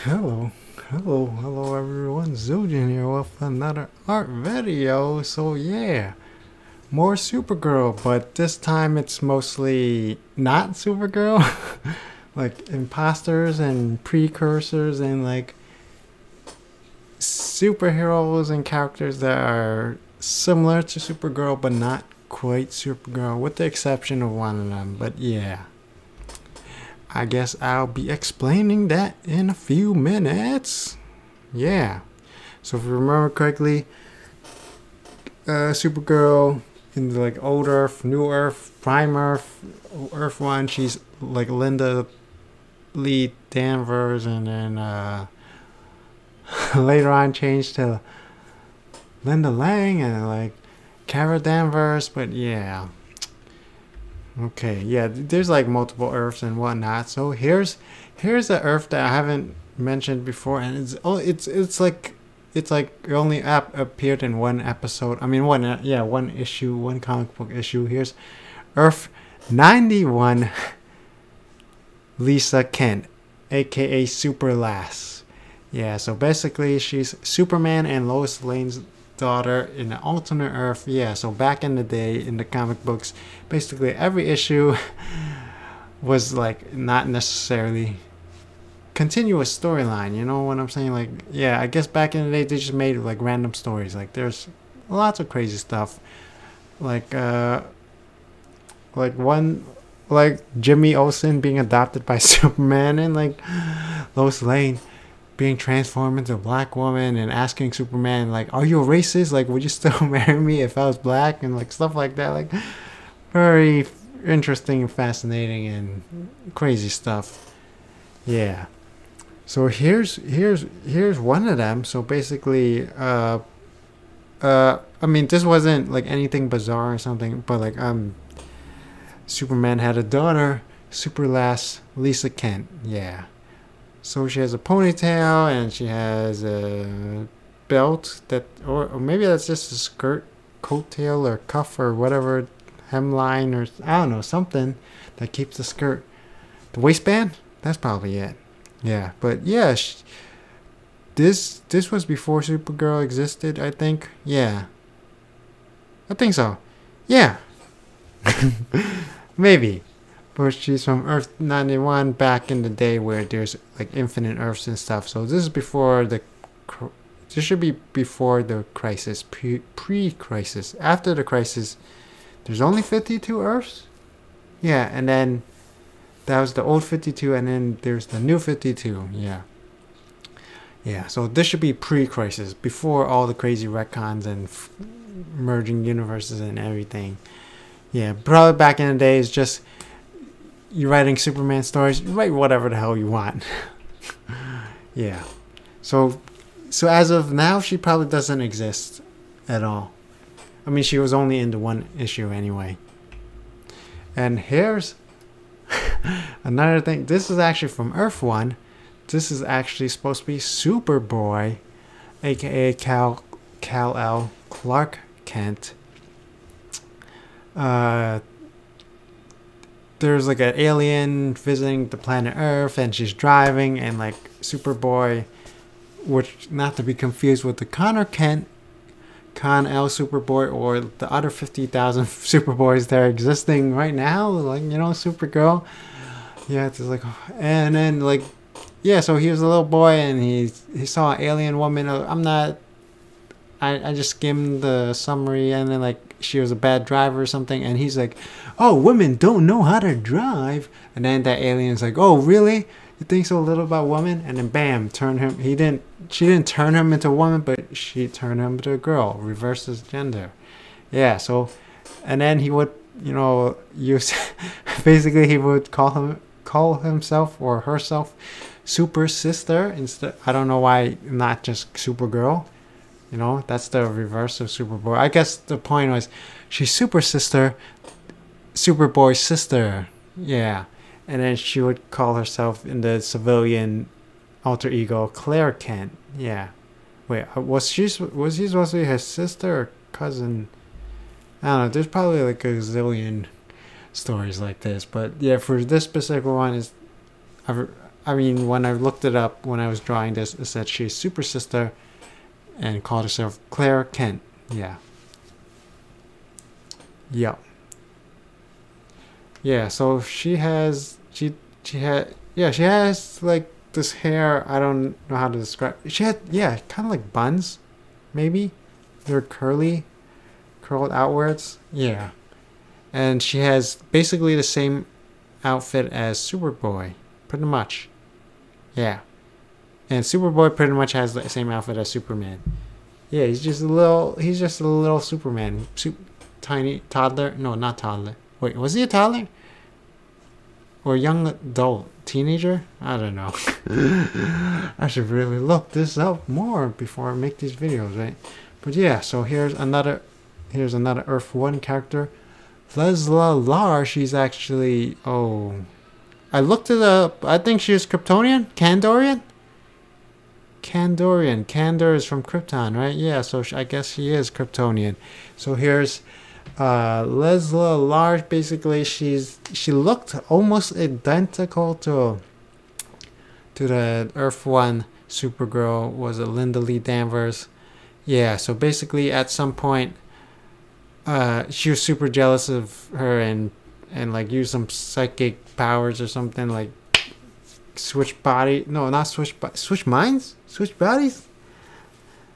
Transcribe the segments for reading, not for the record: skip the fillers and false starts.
Hello, hello everyone, Ziljin here with another art video. So yeah, more Supergirl, but this time it's mostly not Supergirl. Like imposters and precursors and like superheroes and characters that are similar to Supergirl but not quite Supergirl, with the exception of one of them. But yeah, I guess I'll be explaining that in a few minutes. Yeah. So if you remember correctly, Supergirl in the like old Earth, new Earth, prime Earth, Earth 1, she's like Linda Lee Danvers, and then later on changed to Linda Lang and like Kara Danvers. But yeah. Okay, yeah, there's like multiple Earths and whatnot. So here's the Earth that I haven't mentioned before, and it's like it only appeared in one episode. I mean, one issue, one comic book issue. Here's Earth 91, Lisa Kent, aka Superlass. Yeah, so basically she's Superman and Lois Lane's daughter in an alternate Earth. Yeah, so back in the day in the comic books, basically every issue was like not necessarily continuous storyline. You know what I'm saying? Like, yeah, I guess back in the day they just made like random stories. Like there's lots of crazy stuff. Like one like Jimmy Olsen being adopted by Superman, and like Lois Lane being transformed into a black woman and asking Superman like, are you a racist? Like, would you still marry me if I was black? And like stuff like that. Like very interesting and fascinating and crazy stuff. Yeah. So here's one of them. So basically I mean, this wasn't like anything bizarre or something, but like Superman had a daughter, Superlass Lisa Kent. Yeah. So she has a ponytail and she has a belt that, or maybe that's just a skirt, coattail or cuff or whatever, hemline or I don't know, something that keeps the skirt. The waistband? That's probably it. Yeah, but yeah, this was before Supergirl existed, I think. Yeah, I think so. Yeah, maybe. But she's from Earth 91 back in the day where there's like infinite Earths and stuff. So this is before the... This should be before the crisis. Pre-crisis. After the crisis, there's only 52 Earths? Yeah, and then that was the old 52, and then there's the new 52. Yeah. Yeah, so this should be pre-crisis. Before all the crazy retcons and merging universes and everything. Yeah, probably back in the days, just... You're writing Superman stories, you write whatever the hell you want. Yeah. So as of now, she probably doesn't exist at all. I mean, she was only in the one issue anyway. And here's another thing. This is actually from Earth 1. This is actually supposed to be Superboy, aka Kal-El, Clark Kent. There's like an alien visiting the planet Earth, and she's driving, and like Superboy, which not to be confused with the Connor Kent, Kal-El Superboy, or the other 50,000 Superboys that are existing right now, like, you know, Supergirl. Yeah, it's like, and then like, yeah, so he was a little boy, and he saw an alien woman. I just skimmed the summary, and then like she was a bad driver or something, and he's like, oh, women don't know how to drive. And then that alien's like, oh, really? You think so little about women? And then bam, she didn't turn him into a woman, but she turned him into a girl, reverse his gender. Yeah, so, and then he would, you know, use, basically he would call himself or herself Super Sister instead. I don't know why not just Supergirl. You know, that's the reverse of Superboy. I guess the point was she's Super Sister, Superboy's sister. Yeah. And then she would call herself in the civilian alter ego Claire Kent. Yeah. Wait, was he supposed to be his sister or cousin? I don't know. There's probably like a zillion stories like this. But yeah, for this specific one, I mean, when I looked it up when I was drawing this, it said she's super sister and called herself Claire Kent. Yeah. Yep. Yeah, so she has she has like this hair. I don't know how to describe. She had kind of like buns, maybe. They're curly, curled outwards. Yeah, and she has basically the same outfit as Superboy, pretty much. Yeah, and Superboy pretty much has the same outfit as Superman. Yeah, he's just a little. He's just a little Superman, tiny toddler. No, not toddler. Wait, was he a toddler? Or young adult, teenager? I don't know. I should really look this up more before I make these videos, right? But yeah, so here's another Earth 1 character. Lesla-Lar, she's actually, I looked it up. I think she's Kryptonian? Kandorian? Kandor is from Krypton, right? Yeah, so I guess she is Kryptonian. So here's Lesla-Lar. Basically, she looked almost identical to the Earth 1 Supergirl. Was it Linda Danvers? Yeah, so basically at some point she was super jealous of her and like used some psychic powers or something, like switch body. No, not switch switch minds? Switch bodies?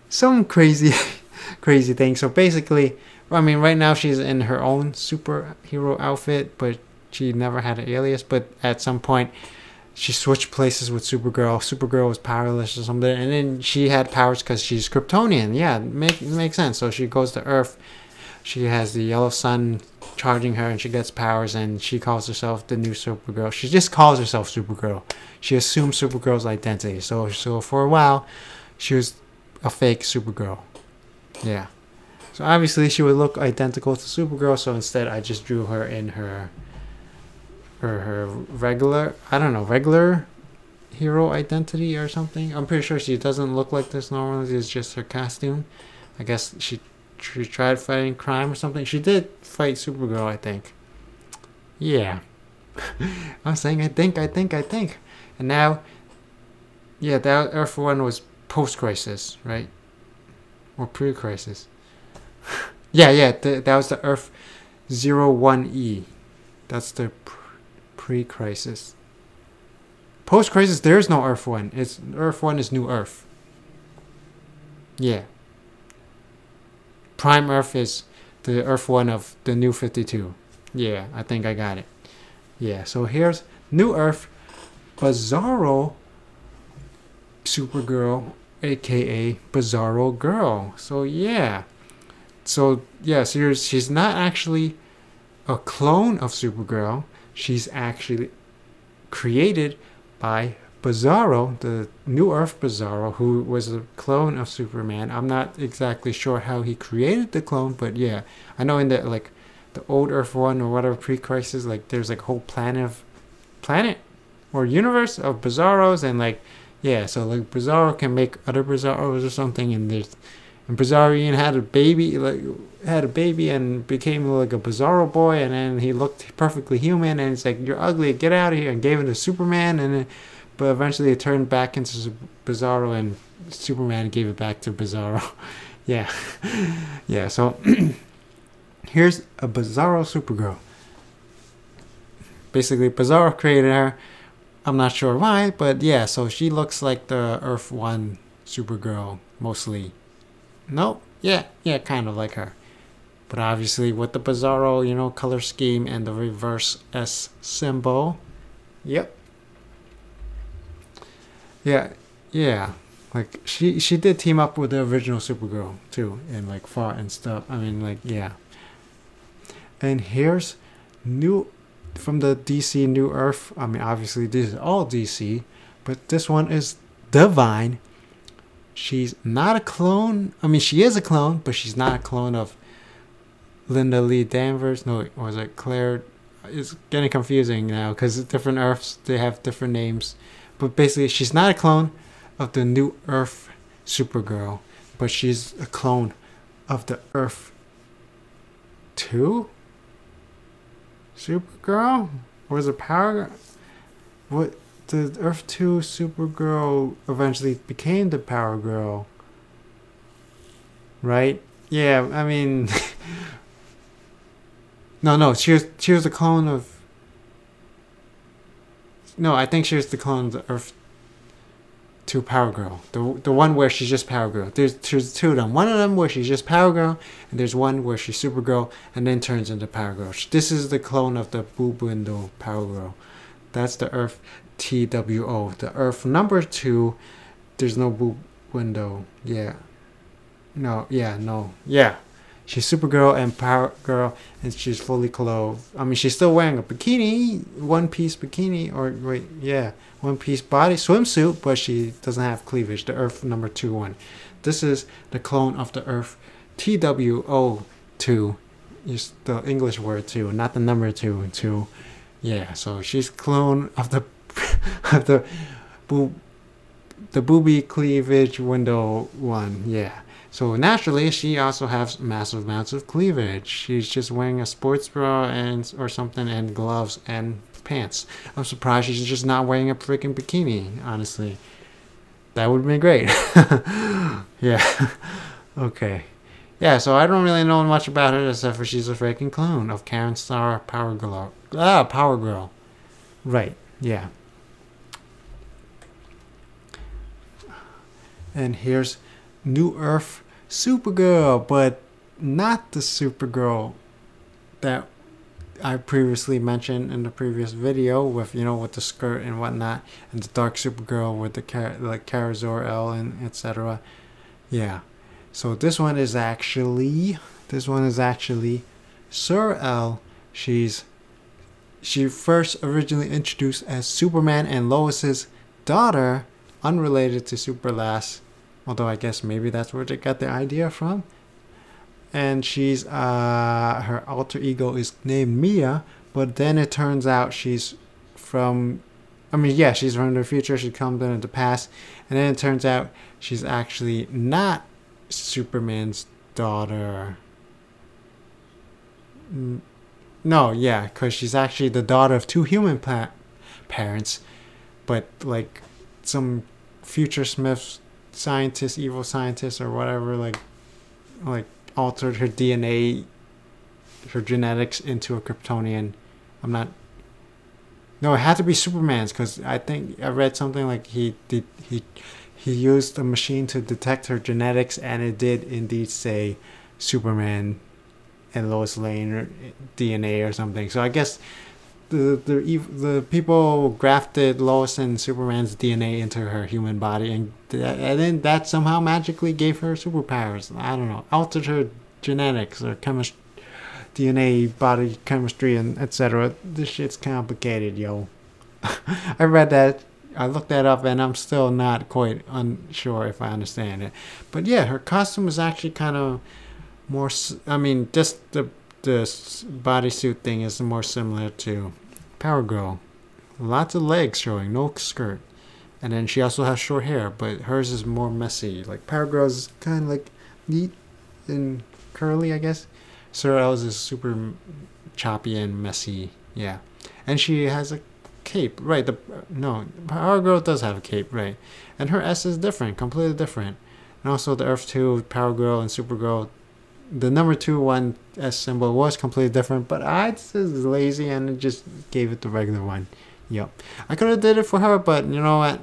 Some crazy crazy thing. So basically, I mean, right now she's in her own superhero outfit, but she never had an alias. But at some point, she switched places with Supergirl. Supergirl was powerless or something, and then she had powers because she's Kryptonian. Yeah, makes sense. So she goes to Earth. She has the yellow sun charging her, and she gets powers, and she calls herself the new Supergirl. She just calls herself Supergirl. She assumes Supergirl's identity. So for a while, she was a fake Supergirl. Yeah. So obviously she would look identical to Supergirl, so instead I just drew her in her regular, I don't know, regular hero identity or something. I'm pretty sure she doesn't look like this normally. It's just her costume. I guess she tried fighting crime or something. She did fight Supergirl, I think. Yeah. I'm saying I think. And now, yeah, that Earth 1 was post-crisis, right? Or pre-crisis. Yeah, that was the Earth 01E. That's the pre-crisis. Post-crisis, there's no Earth 1. It's Earth 1 is New Earth. Yeah. Prime Earth is the Earth 1 of the New 52. Yeah, I think I got it. Yeah, so here's New Earth, Bizarro Supergirl, aka Bizarro-Girl. So yeah. So she's not actually a clone of Supergirl. She's actually created by Bizarro, the New Earth Bizarro, who was a clone of Superman. I'm not exactly sure how he created the clone, but yeah, I know in the old Earth 1 or whatever pre-crisis, like there's like a whole planet or universe of Bizarros, and like yeah, so like Bizarro can make other Bizarros or something, and Bizarro had a baby and became like a Bizarro boy, and then he looked perfectly human, and it's like, you're ugly, get out of here, and gave it to Superman, and then, but eventually it turned back into Bizarro, and Superman gave it back to Bizarro. Yeah. Yeah, so here's a Bizarro Supergirl. Basically, Bizarro created her. I'm not sure why, but yeah, so she looks like the Earth 1 Supergirl, mostly. Nope. Yeah, kind of like her. But obviously with the Bizarro, color scheme and the reverse S symbol. Yep. Yeah. Like she did team up with the original Supergirl too, and like fought and stuff. I mean, like, yeah. And here's from the DC New Earth. I mean, obviously this is all DC, but this one is Divine. She's not a clone. I mean, she is a clone, but she's not a clone of Linda Danvers. No, was it Claire? It's getting confusing now because different Earths, they have different names. But basically, she's not a clone of the New Earth Supergirl, but she's a clone of the Earth 2 Supergirl? Or is it Power? What? the Earth 2 Supergirl eventually became the Power Girl, right? Yeah, I mean, no, she was the clone of. No, I think she was the clone of the Earth 2 Power Girl. The one where she's just Power Girl. There's two of them. One of them where she's just Power Girl, and there's one where she's Supergirl and then turns into Power Girl. This is the clone of the Boob Window Power Girl. That's the Earth TWO. The Earth number 2, there's no boob window. Yeah. No. She's Supergirl and Power Girl, and she's fully clothed. I mean, she's still wearing a bikini, one-piece bikini, one-piece body swimsuit, but she doesn't have cleavage. The Earth number 2 one. This is the clone of the Earth TWO2. Is the English word 2, not the number 2. 2. Yeah, so she's clone of the of the booby cleavage window 1. Yeah. So naturally, she also has massive amounts of cleavage. She's just wearing a sports bra or something, and gloves and pants. I'm surprised she's just not wearing a freaking bikini, honestly. That would have been great. Yeah. Okay. Yeah, so I don't really know much about her except for she's a freaking clone of Karen Starr Power Girl. Right. Yeah. And here's New Earth Supergirl, but not the Supergirl that I previously mentioned in the previous video with the skirt and whatnot, and the dark Supergirl with the Zor-El and etc. Yeah. So this one is actually Cir-El. She first originally introduced as Superman and Lois's daughter, unrelated to Superlass. Although I guess maybe that's where they got the idea from. And she's her alter ego is named Mia, but then it turns out she's from the future. She comes into the past, and then it turns out she's actually not Superman's daughter. No, yeah, because she's actually the daughter of 2 human parents, but like some future Smiths scientist, evil scientist or whatever, like altered her DNA, her genetics into a Kryptonian. No, it had to be Superman's, because I think I read something like he used a machine to detect her genetics, and it did indeed say Superman and Lois Lane DNA or something. So I guess the people grafted Lois and Superman's DNA into her human body, and then that somehow magically gave her superpowers. I don't know, altered her genetics or DNA, body chemistry, and etc. This shit's complicated, yo. I read that, I looked that up, and I'm still not quite unsure if I understand it. But yeah, her costume is actually kind of more. I mean, just the bodysuit thing is more similar to Power Girl. Lots of legs showing, no skirt. And then she also has short hair, but hers is more messy. Like Power Girl's is kind of like neat and curly, I guess. Cir-El's is super choppy and messy. Yeah. And she has a cape, right? Power Girl does have a cape, right? And her S is different, completely different. And also the Earth 2, Power Girl, and Supergirl, the number 2 one S symbol was completely different, but I just was lazy and just gave it the regular one. Yep. I could have did it for her, but you know what?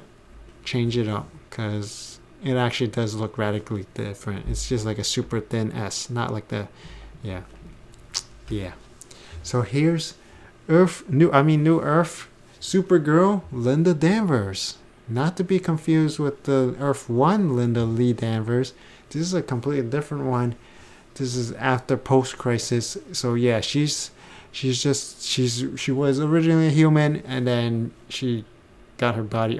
Change it up, because it actually does look radically different. It's just like a super thin S, not like the, yeah. So here's New Earth Supergirl Linda Danvers. Not to be confused with the Earth 1 Linda Lee Danvers. This is a completely different one. This is after post-crisis. So yeah, she was originally a human, and then she got her body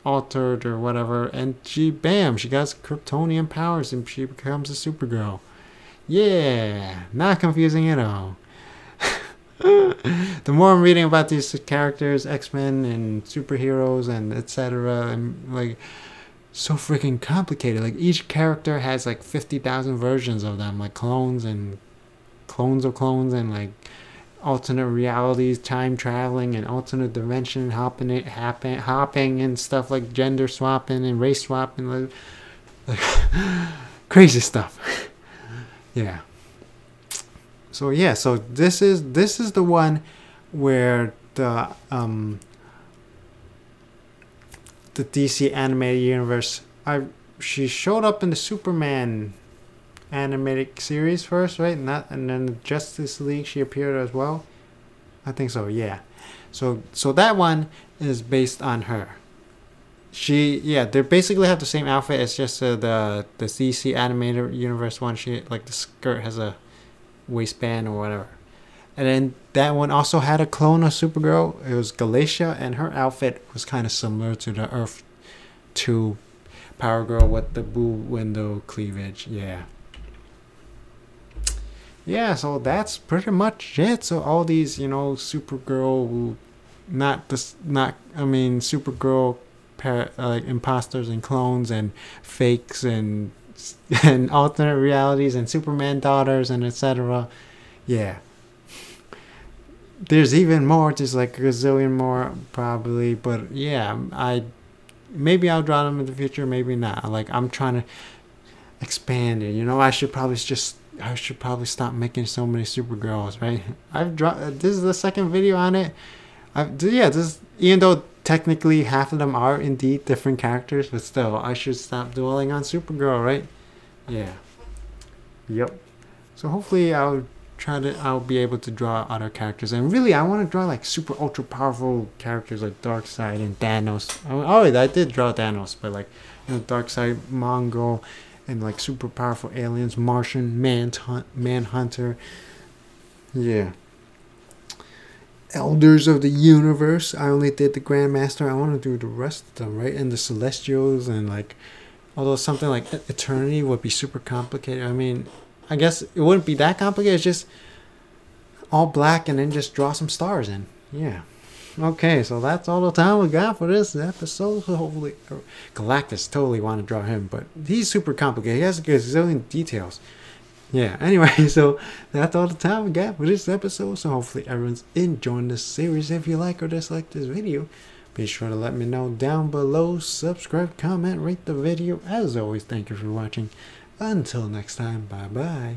altered or whatever, and she got Kryptonian powers, and she becomes a Supergirl. Yeah, not confusing at all. The more I'm reading about these characters, X-Men and superheroes and etc., and like, so freaking complicated. Like each character has like 50,000 versions of them, like clones and clones of clones, and like alternate realities, time traveling, and alternate dimension hopping and stuff like gender swapping and race swapping, like crazy stuff. Yeah. So yeah, so this is the one where the DC animated universe. She showed up in the Superman animated series first, right? And then the Justice League she appeared as well. I think so. Yeah. So that one is based on her. They basically have the same outfit. It's just the DC animated universe one. She like the skirt has a waistband or whatever. And then that one also had a clone of Supergirl. It was Galatia, and her outfit was kind of similar to the Earth 2 Power Girl with the boo window cleavage. Yeah. Yeah, so that's pretty much it. So all these, Supergirl, Supergirl, like imposters and clones and fakes and alternate realities and Superman daughters and etc. Yeah. There's even more, just like a gazillion more probably, but yeah, maybe I'll draw them in the future, maybe not. Like I'm trying to expand it. I should probably stop making so many Supergirls, right? This is the second video on it. Even though technically half of them are indeed different characters, but still, I should stop dwelling on Supergirl, right? Yeah. Yep. So hopefully I'll be able to draw other characters, and really I want to draw like super ultra powerful characters like Darkseid and Thanos. I did draw Thanos, but like Darkseid, Mongol, and like super powerful aliens, Martian, Manhunter. Yeah. Elders of the Universe. I only did the Grandmaster. I want to do the rest of them, right? And the Celestials, and like, although something like Eternity would be super complicated. I mean, I guess it wouldn't be that complicated. It's just all black and then just draw some stars in. Yeah. Okay, so that's all the time we got for this episode. So hopefully, Galactus, totally want to draw him, but he's super complicated. He has a gazillion details. Yeah, anyway, so that's all the time we got for this episode. So hopefully everyone's enjoying this series. If you like or dislike this video, be sure to let me know down below. Subscribe, comment, rate the video. As always, thank you for watching. Until next time, bye-bye.